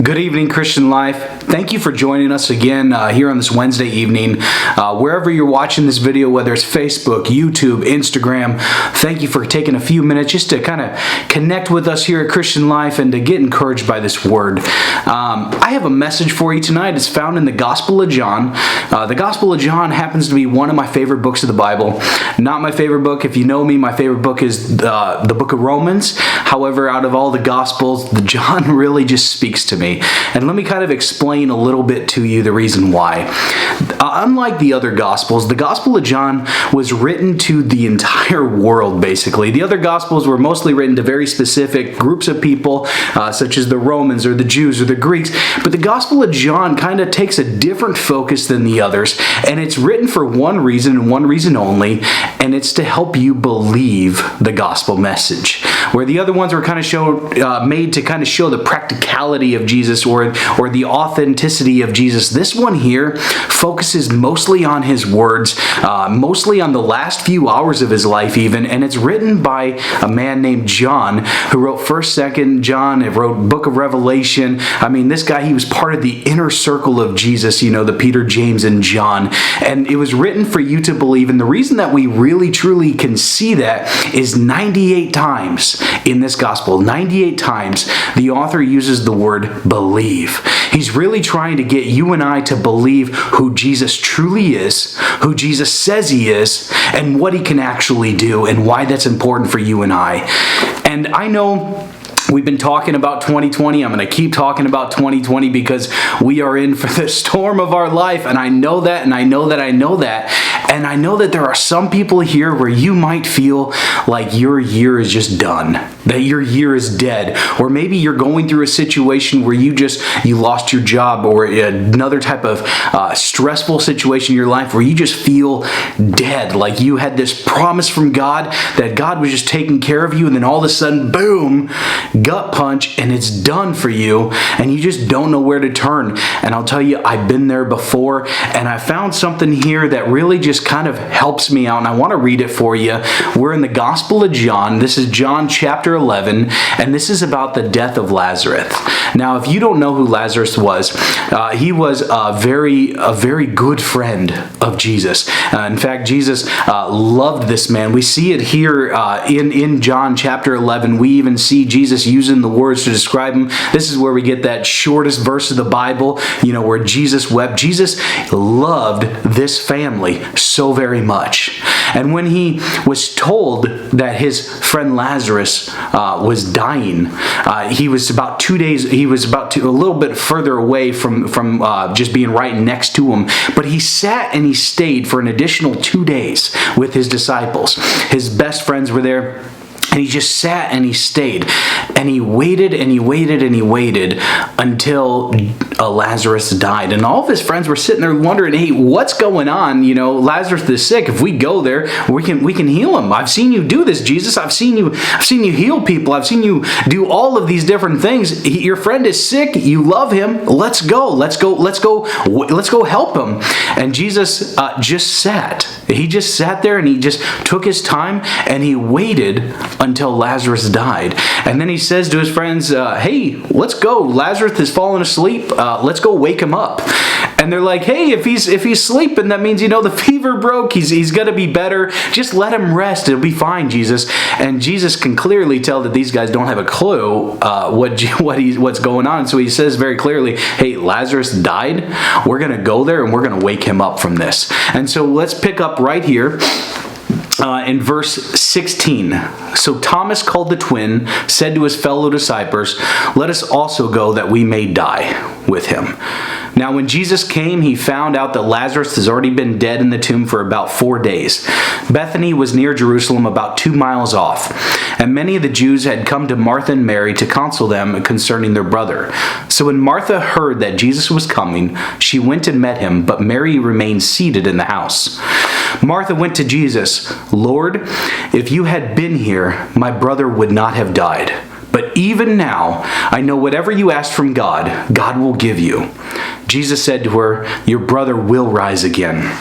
Good evening, Christian Life. Thank you for joining us again here on this Wednesday evening. Wherever you're watching this video, whether it's Facebook, YouTube, Instagram, thank you for taking a few minutes just to kind of connect with us here at Christian Life and to get encouraged by this word. I have a message for you tonight. It's found in the Gospel of John. The Gospel of John happens to be one of my favorite books of the Bible. Not my favorite book. If you know me, my favorite book is the book of Romans. However, out of all the Gospels, the John really just speaks to me. And let me kind of explain a little bit to you the reason why. Unlike the other Gospels, the Gospel of John was written to the entire world, basically. The other Gospels were mostly written to very specific groups of people, such as the Romans or the Jews or the Greeks. But the Gospel of John kind of takes a different focus than the others. And it's written for one reason and one reason only, and it's to help you believe the gospel message. Where the other ones were kind of made to kind of show the practicality of Jesus or the authenticity of Jesus. This one here focuses mostly on his words, mostly on the last few hours of his life even, and it's written by a man named John who wrote 1st, 2nd John, and wrote Book of Revelation. I mean, this guy, he was part of the inner circle of Jesus, you know, the Peter, James, and John, and it was written for you to believe. And the reason that we really truly can see that is 98 times in this gospel, 98 times the author uses the word believe. He's really trying to get you and I to believe who Jesus truly is, who Jesus says he is, and what he can actually do, and why that's important for you and I. And I know we've been talking about 2020. I'm going to keep talking about 2020 because we are in for the storm of our life. And I know that, and I know that, I know that. And I know that there are some people here where you might feel like your year is just done, that your year is dead. Or maybe you're going through a situation where you lost your job, or another type of stressful situation in your life where you just feel dead. Like you had this promise from God that God was just taking care of you, and then all of a sudden, boom, gut punch, and it's done for you, and you just don't know where to turn. And I'll tell you, I've been there before, and I found something here that really just kind of helps me out, and I want to read it for you. We're in the Gospel of John. This is John chapter 11, and this is about the death of Lazarus. Now, if you don't know who Lazarus was, he was a very good friend of Jesus. In fact, Jesus loved this man. We see it here in John chapter 11. We even see Jesus using the words to describe him. This is where we get that shortest verse of the Bible, you know, where Jesus wept. Jesus loved this family so very much. And when he was told that his friend Lazarus was dying, he was about 2 days, a little bit further away from just being right next to him. But he sat and he stayed for an additional 2 days with his disciples. His best friends were there. And he just sat and he stayed. And he waited and he waited and he waited until Lazarus died. And all of his friends were sitting there wondering, hey, what's going on? You know, Lazarus is sick. If we go there, we can heal him. I've seen you do this, Jesus. I've seen you heal people. I've seen you do all of these different things. Your friend is sick. You love him. Let's go. Let's go help him. And Jesus just sat. He just sat there and he just took his time and he waited until Lazarus died. And then he says to his friends, hey, let's go. Lazarus has fallen asleep. Let's go wake him up. And they're like, hey, if he's sleeping, that means, you know, the fever broke. He's going to be better. Just let him rest. It'll be fine, Jesus. And Jesus can clearly tell that these guys don't have a clue what's going on. So he says very clearly, hey, Lazarus died. We're going to go there and we're going to wake him up from this. And so let's pick up right here. In verse 16, so Thomas, called the twin, said to his fellow disciples, let us also go that we may die with him. Now when Jesus came, he found out that Lazarus has already been dead in the tomb for about 4 days. Bethany was near Jerusalem, about 2 miles off, and many of the Jews had come to Martha and Mary to counsel them concerning their brother. So when Martha heard that Jesus was coming, she went and met him, but Mary remained seated in the house. Martha went to Jesus, Lord, if you had been here, my brother would not have died. But even now, I know whatever you ask from God, God will give you. Jesus said to her, your brother will rise again.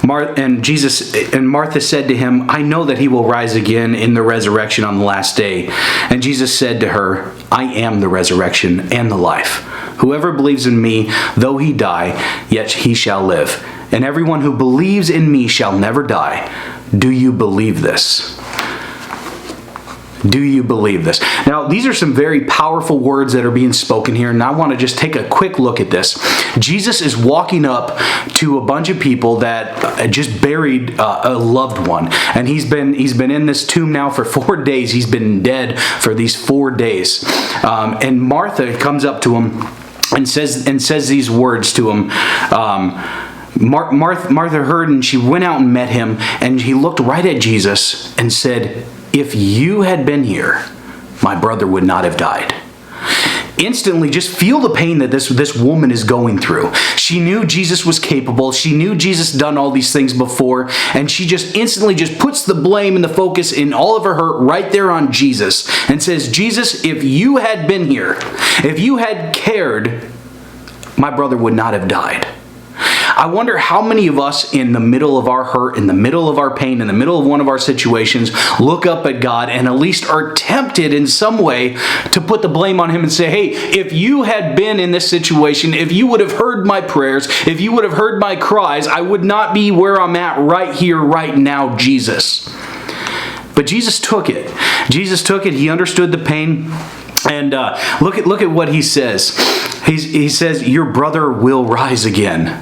Martha said to him, I know that he will rise again in the resurrection on the last day. And Jesus said to her, I am the resurrection and the life. Whoever believes in me, though he die, yet he shall live. And everyone who believes in me shall never die. Do you believe this? Do you believe this? Now, these are some very powerful words that are being spoken here, and I want to just take a quick look at this. Jesus is walking up to a bunch of people that just buried a loved one, and he's been in this tomb now for 4 days. He's been dead for these 4 days, and Martha comes up to him and says these words to him. Martha heard, and she went out and met him, and he looked right at Jesus and said, "If you had been here, my brother would not have died." Instantly, just feel the pain that this woman is going through. She knew Jesus was capable. She knew Jesus done all these things before, and she just instantly just puts the blame and the focus in all of her hurt right there on Jesus and says, "Jesus, if you had been here, if you had cared, my brother would not have died." I wonder how many of us in the middle of our hurt, in the middle of our pain, in the middle of one of our situations, look up at God and at least are tempted in some way to put the blame on Him and say, "Hey, if you had been in this situation, if you would have heard my prayers, if you would have heard my cries, I would not be where I'm at right here, right now, Jesus." But Jesus took it. Jesus took it. He understood the pain. And look at what He says. He says, "Your brother will rise again."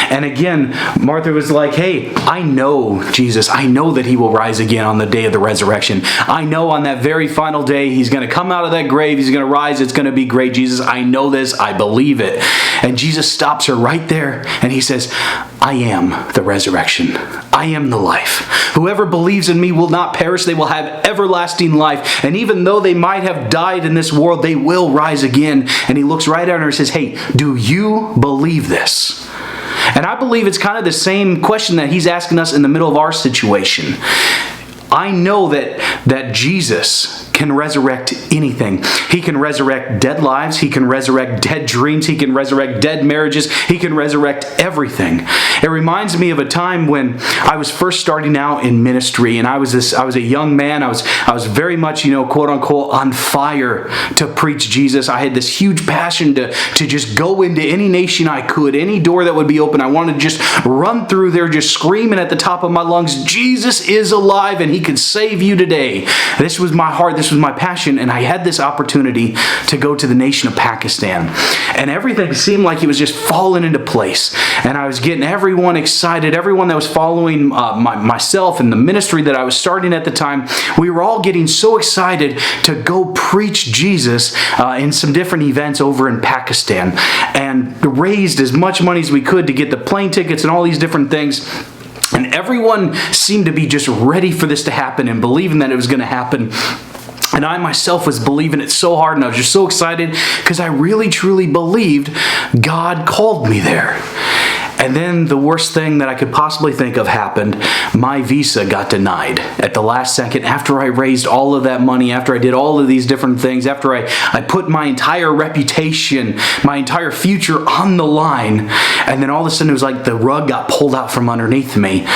And again, Martha was like, "Hey, I know Jesus. I know that He will rise again on the day of the resurrection. I know on that very final day He's going to come out of that grave. He's going to rise. It's going to be great, Jesus. I know this. I believe it." And Jesus stops her right there and He says, "I am the resurrection. I am the life. Whoever believes in me will not perish. They will have everlasting life. And even though they might have died in this world, they will rise again." And He looks right at her and says, "Hey, do you believe this?" And I believe it's kind of the same question that He's asking us in the middle of our situation. I know that Jesus can resurrect anything. He can resurrect dead lives. He can resurrect dead dreams. He can resurrect dead marriages. He can resurrect everything. It reminds me of a time when I was first starting out in ministry, and I was a young man. I was very much, quote unquote, on fire to preach Jesus. I had this huge passion to just go into any nation I could, any door that would be open. I wanted to just run through there, just screaming at the top of my lungs, "Jesus is alive and He can save you today." This was my heart. This was my passion, and I had this opportunity to go to the nation of Pakistan, and everything seemed like it was just falling into place, and I was getting everyone excited. Everyone that was following myself and the ministry that I was starting at the time, we were all getting so excited to go preach Jesus in some different events over in Pakistan, and raised as much money as we could to get the plane tickets and all these different things. And everyone seemed to be just ready for this to happen and believing that it was going to happen. And I myself was believing it so hard, and I was just so excited because I really truly believed God called me there. And then the worst thing that I could possibly think of happened. My visa got denied at the last second after I raised all of that money, after I did all of these different things, after I put my entire reputation, my entire future on the line. And then all of a sudden it was like the rug got pulled out from underneath me.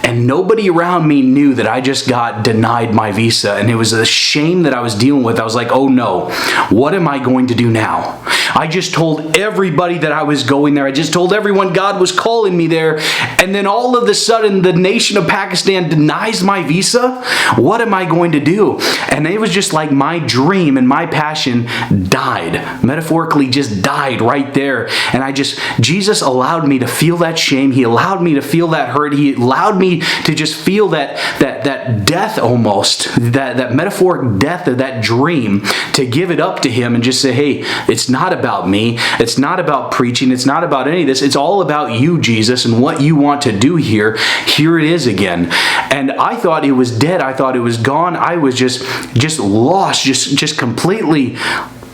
And nobody around me knew that I just got denied my visa. And it was a shame that I was dealing with. I was like, "Oh no, what am I going to do now?" I just told everybody that I was going there. I just told everyone God was calling me there. And then all of a sudden, the nation of Pakistan denies my visa. What am I going to do? And it was just like my dream and my passion died. Metaphorically, just died right there. And Jesus allowed me to feel that shame. He allowed me to feel that hurt. He allowed me to just feel that death almost, that metaphoric death of that dream, to give it up to Him and just say, "Hey, it's not about me. It's not about preaching. It's not about any of this. It's all about you, Jesus, and what you want to do here. Here it is again." And I thought it was dead. I thought it was gone. I was just lost, just completely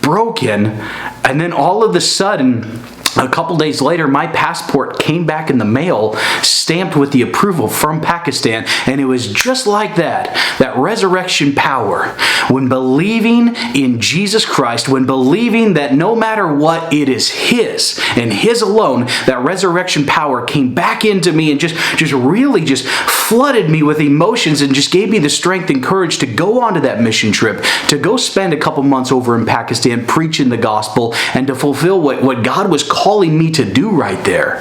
broken. And then all of a sudden, a couple days later, my passport came back in the mail, stamped with the approval from Pakistan, and it was just like that. That resurrection power. When believing in Jesus Christ, when believing that no matter what, it is His and His alone, that resurrection power came back into me and just really flooded me with emotions and just gave me the strength and courage to go on to that mission trip, to go spend a couple months over in Pakistan preaching the gospel and to fulfill what God was calling me to do right there.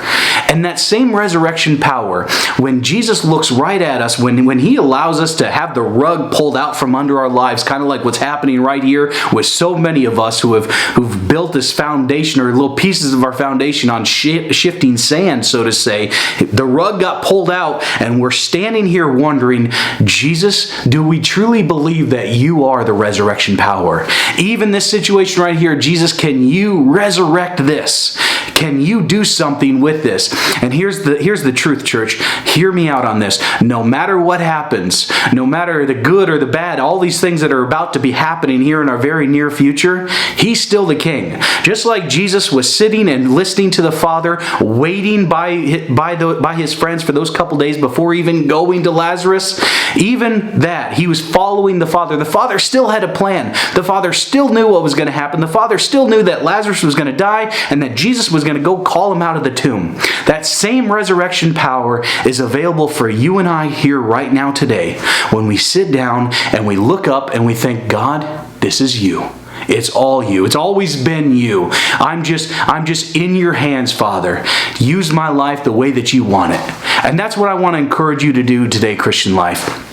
And that same resurrection power, when Jesus looks right at us, when He allows us to have the rug pulled out from under our lives, kind of like what's happening right here with so many of us who've built this foundation or little pieces of our foundation on shifting sand, so to say. The rug got pulled out and we're standing here wondering, Jesus, do we truly believe that You are the resurrection power? Even this situation right here, Jesus, can You resurrect this? Can You do something with this? And here's the truth, church. Hear me out on this. No matter what happens, no matter the good or the bad, all these things that are about to be happening here in our very near future, He's still the King. Just like Jesus was sitting and listening to the Father, waiting by His friends for those couple days before even going to Lazarus, even that, He was following the Father. The Father still had a plan. The Father still knew what was going to happen. The Father still knew that Lazarus was going to die and that Jesus was going to go call him out of the tomb. That same resurrection power is available for you and I here right now today when we sit down and we look up and we think, God, this is You. It's all You. It's always been You. I'm just in Your hands, Father. Use my life the way that You want it. And that's what I want to encourage you to do today, Christian life.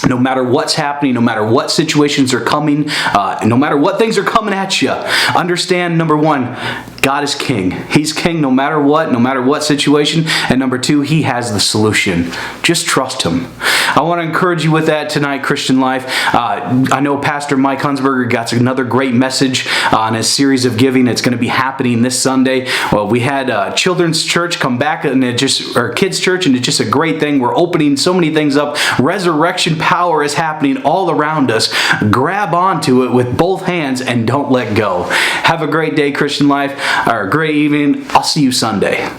No matter what's happening, no matter what situations are coming, no matter what things are coming at you, understand, number one, God is King. He's King no matter what situation. And number two, He has the solution. Just trust Him. I want to encourage you with that tonight, Christian life. I know Pastor Mike Hunsberger got another great message on his series of giving. It's going to be happening this Sunday. Well, we had children's church come back, and or kids church, and it's just a great thing. We're opening so many things up. Resurrection power is happening all around us. Grab onto it with both hands and don't let go. Have a great day, Christian life, or a great evening. I'll see you Sunday.